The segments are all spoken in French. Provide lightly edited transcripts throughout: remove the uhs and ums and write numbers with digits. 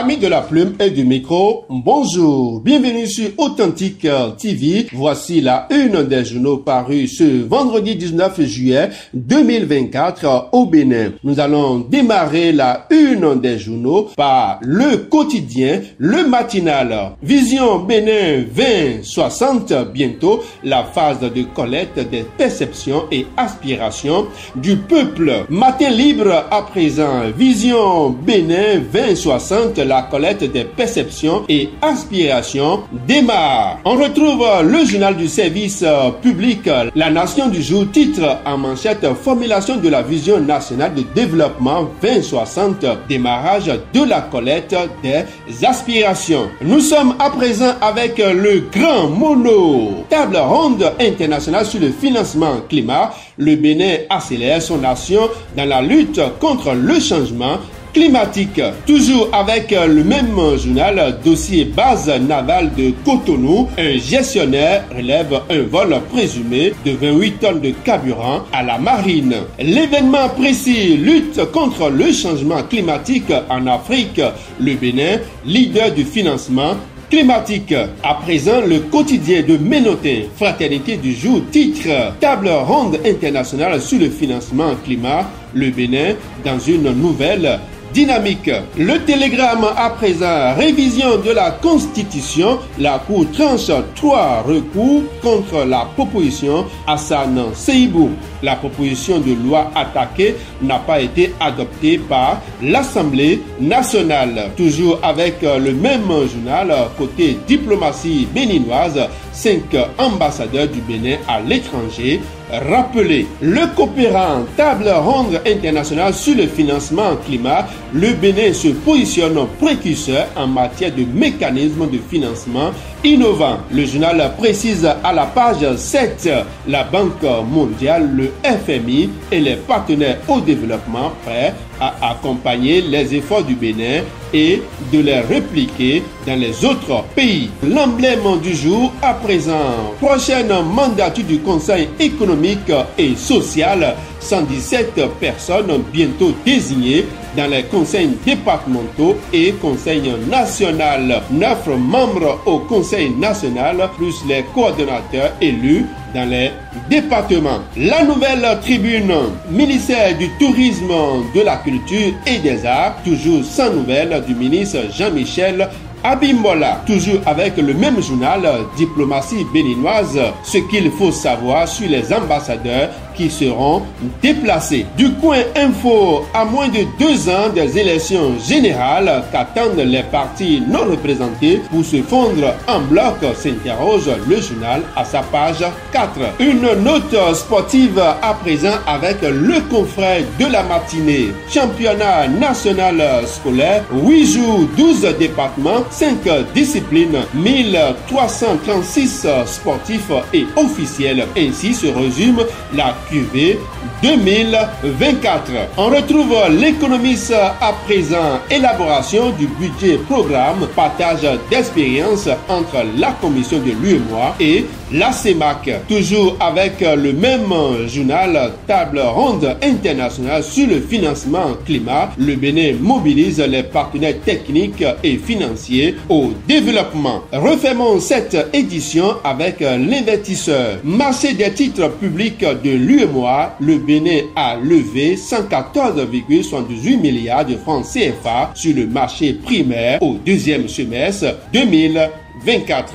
Amis de la plume et du micro, bonjour, bienvenue sur Authentique TV. Voici la une des journaux parus ce vendredi 19 juillet 2024 au Bénin. Nous allons démarrer la une des journaux par le quotidien, le matinal. Vision Bénin 2060, bientôt la phase de collecte des perceptions et aspirations du peuple. Matin libre à présent, Vision Bénin 2060. La collecte des perceptions et aspirations démarre. On retrouve le journal du service public La Nation du jour, titre en manchette: formulation de la vision nationale de développement 2060, démarrage de la collecte des aspirations. Nous sommes à présent avec le grand mono. Table ronde internationale sur le financement climat. Le Bénin accélère son action dans la lutte contre le changement climatique. Toujours avec le même journal, dossier base navale de Cotonou, un gestionnaire relève un vol présumé de 28 tonnes de carburant à la marine. L'événement précis: lutte contre le changement climatique en Afrique. Le Bénin, leader du financement climatique. À présent, le quotidien de Ménotin, fraternité du jour, titre table ronde internationale sur le financement climat. Le Bénin dans une nouvelle dynamique. Le télégramme à présent, révision de la Constitution. La Cour tranche 3 recours contre la proposition Hassan Seibou. La proposition de loi attaquée n'a pas été adoptée par l'Assemblée nationale. Toujours avec le même journal, côté diplomatie béninoise, 5 ambassadeurs du Bénin à l'étranger rappelés. Le coopérant, table ronde internationale sur le financement climat. Le Bénin se positionne précurseur en matière de mécanismes de financement innovants. Le journal précise à la page 7, la Banque mondiale, le FMI et les partenaires au développement prêts à accompagner les efforts du Bénin et de les répliquer dans les autres pays. L'emblème du jour à présent, prochaine mandature du Conseil économique et social, 117 personnes bientôt désignées dans les conseils départementaux et conseils national. 9 membres au conseil national plus les coordonnateurs élus dans les départements. La nouvelle tribune, ministère du tourisme, de la culture et des arts, toujours sans nouvelles du ministre Jean-Michel Abimbola. Toujours avec le même journal, diplomatie béninoise, ce qu'il faut savoir sur les ambassadeurs qui seront déplacés. Du coin info, à moins de 2 ans des élections générales, qu'attendent les partis non représentés pour se fondre en bloc, s'interroge le journal à sa page 4. Une note sportive à présent avec le confrère de la matinée. Championnat national scolaire, 8 jours, 12 départements, 5 disciplines, 1336 sportifs et officiels. Ainsi se résume la QV 2024. On retrouve l'économiste à présent, élaboration du budget programme, partage d'expérience entre la commission de l'UEMOA et la CEMAC. Toujours avec le même journal, table ronde internationale sur le financement climat. Le Bénin mobilise les partenaires techniques et financiers au développement. Refermons cette édition avec l'investisseur. Marché des titres publics de l'UEMOA, le Bénin a levé 114,78 milliards de francs CFA sur le marché primaire au deuxième semestre 2024.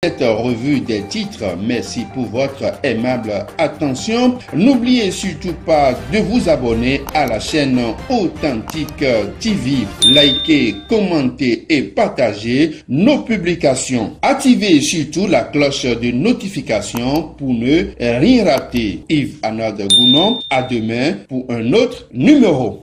Cette revue des titres, merci pour votre aimable attention. N'oubliez surtout pas de vous abonner à la chaîne Authentique TV. Likez, commentez et partagez nos publications. Activez surtout la cloche de notification pour ne rien rater. Yves Anad Gounon, à demain pour un autre numéro.